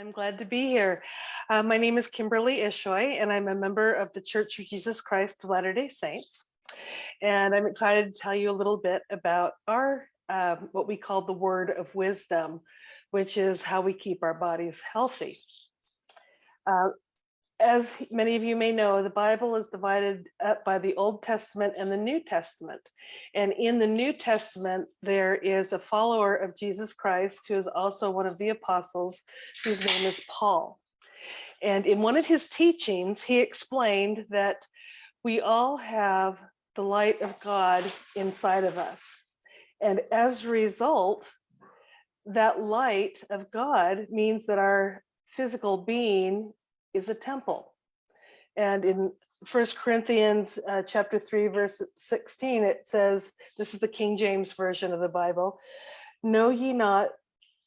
I'm glad to be here. My name is Kimberly Ishoy, and I'm a member of the Church of Jesus Christ of Latter-day Saints. And I'm excited to tell you a little bit about our what we call the word of wisdom, which is how we keep our bodies healthy. Uh, as many of you may know, the Bible is divided up by the Old Testament and the New Testament. And in the New Testament, there is a follower of Jesus Christ who is also one of the apostles, whose name is Paul. And in one of his teachings, he explained that we all have the light of God inside of us. And as a result, that light of God means that our physical being is a temple. And in 1 Corinthians chapter 3, verse 16, it says, this is the King James version of the Bible, know ye not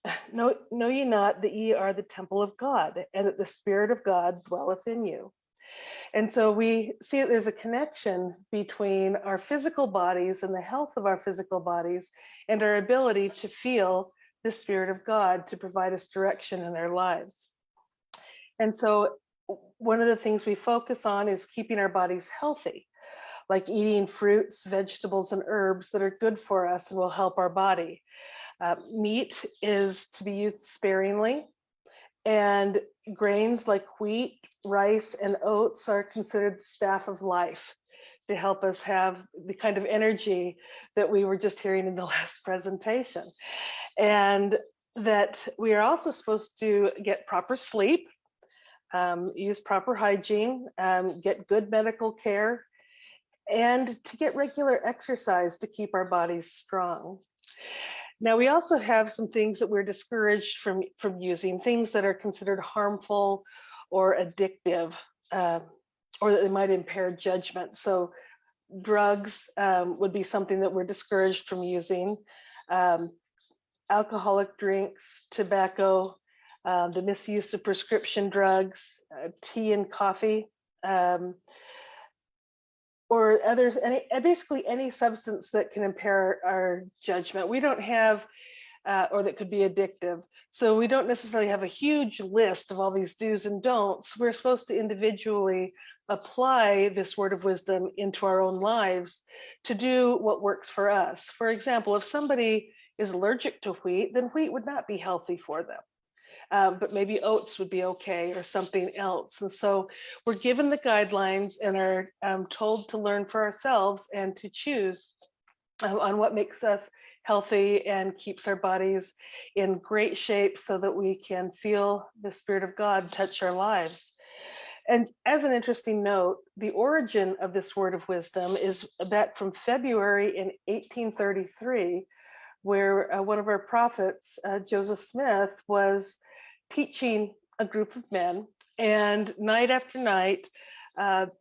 that ye are the temple of God, and that the Spirit of God dwelleth in you. And so we see that there's a connection between our physical bodies and the health of our physical bodies and our ability to feel the Spirit of God to provide us direction in our lives. And so one of the things we focus on is keeping our bodies healthy, like eating fruits, vegetables, and herbs that are good for us and will help our body. Meat is to be used sparingly, and grains like wheat, rice, and oats are considered the staff of life to help us have the kind of energy that we were just hearing in the last presentation. And that we are also supposed to get proper sleep, use proper hygiene, get good medical care, and to get regular exercise to keep our bodies strong. Now, we also have some things that we're discouraged from using, things that are considered harmful or addictive, or that they might impair judgment. So drugs would be something that we're discouraged from using. Alcoholic drinks, tobacco, the misuse of prescription drugs, tea and coffee, or others, basically any substance that can impair our judgment. We don't have, or that could be addictive. So we don't necessarily have a huge list of all these do's and don'ts. We're supposed to individually apply this word of wisdom into our own lives to do what works for us. For example, if somebody is allergic to wheat, then wheat would not be healthy for them. But maybe oats would be okay, or something else. And so we're given the guidelines and are told to learn for ourselves and to choose on what makes us healthy and keeps our bodies in great shape so that we can feel the Spirit of God touch our lives. And as an interesting note, the origin of this word of wisdom is back from February in 1833, where one of our prophets, Joseph Smith, was teaching a group of men, and night after night,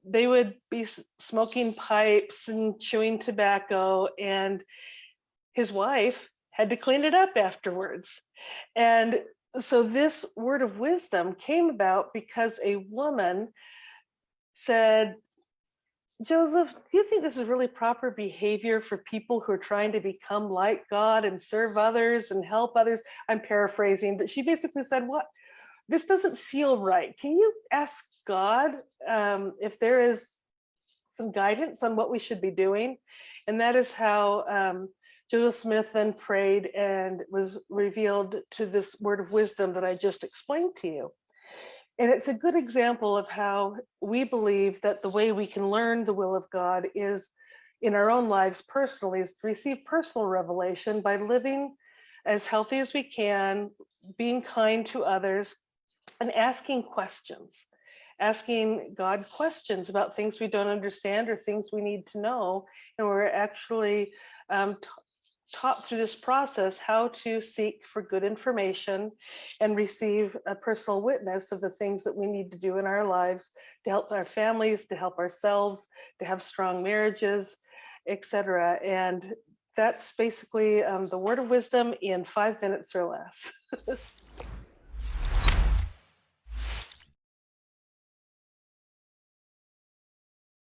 they would be smoking pipes and chewing tobacco, and his wife had to clean it up afterwards. And so this word of wisdom came about because a woman said, Joseph, do you think this is really proper behavior for people who are trying to become like God and serve others and help others? I'm paraphrasing, but she basically said, what? This doesn't feel right. Can you ask God if there is some guidance on what we should be doing? And that is how Joseph Smith then prayed and was revealed to this word of wisdom that I just explained to you. And it's a good example of how we believe that the way we can learn the will of God is in our own lives personally, is to receive personal revelation by living as healthy as we can, being kind to others, and asking questions, asking God questions about things we don't understand or things we need to know. And we're actually taught through this process how to seek for good information and receive a personal witness of the things that we need to do in our lives to help our families, to help ourselves, to have strong marriages, etc. And that's basically the word of wisdom in 5 minutes or less.